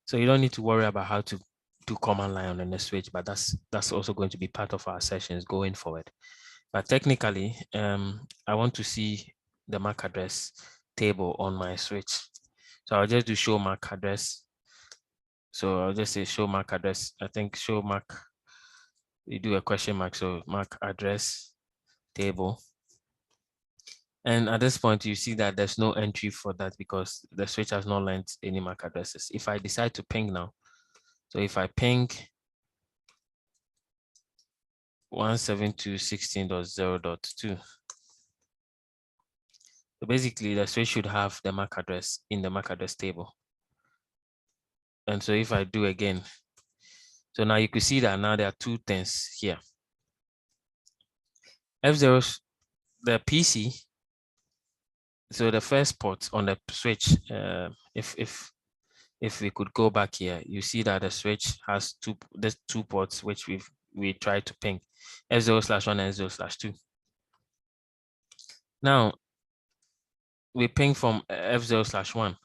So you don't need to worry about how to do command line on the switch, but that's also going to be part of our sessions going forward. But technically, I want to see the MAC address table on my switch. So I'll just do show MAC address. So I'll just say show MAC address. I think show MAC, you do a question mark. So MAC address table. And at this point, you see that there's no entry for that because the switch has not learned any MAC addresses. If I decide to ping now, so if I ping 172.16.0.2, so basically the switch should have the MAC address in the MAC address table. And so if I do again, so now you can see that now there are two things here. F0, the PC, so the first port on the switch, if we could go back here, you see that the switch has there's two ports which we tried to ping, F0/1 and F0/2. Now we ping from F0/1,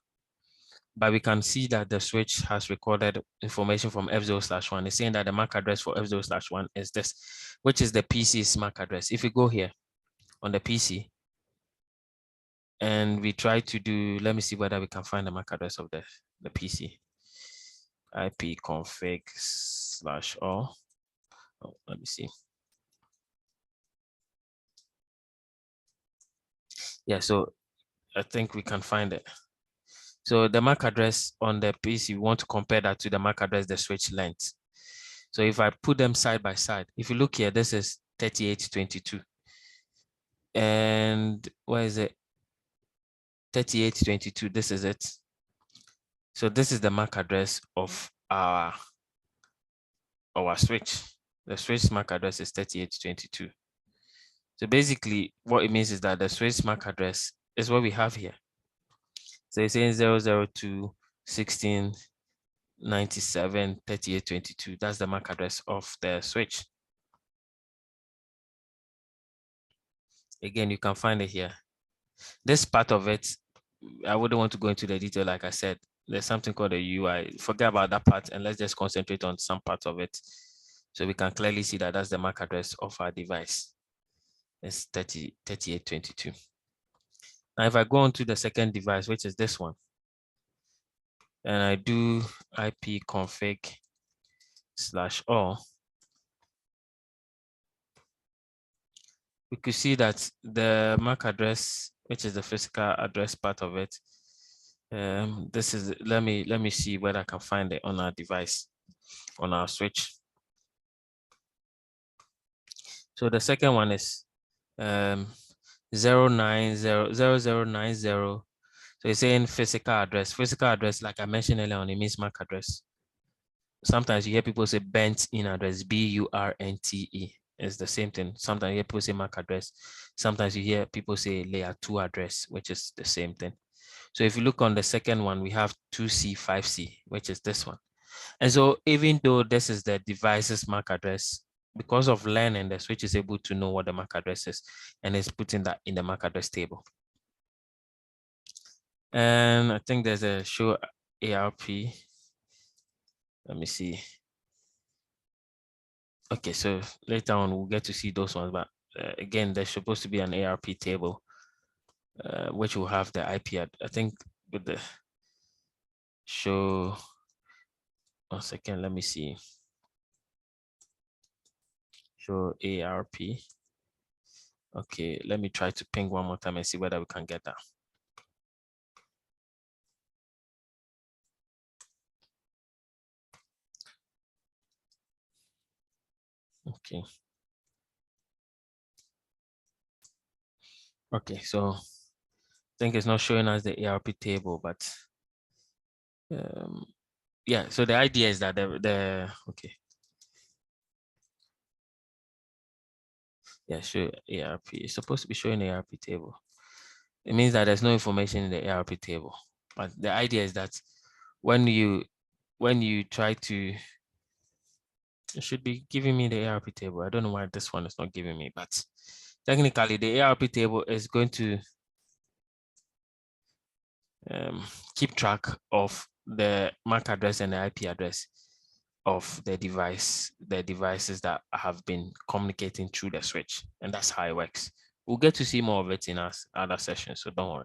but we can see that the switch has recorded information from F0/1. It's saying that the MAC address for F0/1 is this, which is the PC's MAC address. If we go here on the PC and we try to do, let me see whether we can find the MAC address of the PC. ipconfig/all. Oh, let me see. Yeah, so I think we can find it. So the MAC address on the PC, we want to compare that to the MAC address, the switch length. So if I put them side by side, if you look here, this is 3822. And where is it? 3822, this is it. So this is the MAC address of our switch. The switch MAC address is 3822. So basically what it means is that the switch MAC address is what we have here. So it's saying 002.16.97.38.22. That's the MAC address of the switch. Again, you can find it here. This part of it, I wouldn't want to go into the detail. Like I said, there's something called a UI. Forget about that part and let's just concentrate on some parts of it. So we can clearly see that that's the MAC address of our device. It's 3822. Now, if I go on to the second device, which is this one, and I do ipconfig/all, we could see that the MAC address, which is the physical address part of it, this is, let me see whether I can find it on our device, on our switch. So the second one is 0900090. So it's saying physical address. Physical address, like I mentioned earlier on, it means MAC address. Sometimes you hear people say bent in address, BURNTE. It's the same thing. Sometimes you hear people say MAC address. Sometimes you hear people say layer 2 address, which is the same thing. So if you look on the second one, we have 2C, 5C, which is this one. And so even though this is the device's MAC address, because of learning, the switch is able to know what the MAC address is and it's putting that in the MAC address table. And I think there's a show ARP. Let me see. Okay, so later on we'll get to see those ones, but again, there's supposed to be an ARP table, which will have the IP. I think with the show. 1 second, let me see. Show ARP. Okay, let me try to ping one more time and see whether we can get that. Okay. Okay, so I think it's not showing us the ARP table, but yeah, so the idea is that okay. Yeah, show ARP. It's supposed to be showing the ARP table. It means that there's no information in the ARP table. But the idea is that when you try to, it should be giving me the ARP table. I don't know why this one is not giving me, but technically the ARP table is going to keep track of the MAC address and the IP address of the devices that have been communicating through the switch. And that's how it works. We'll get to see more of it in our other sessions, so don't worry.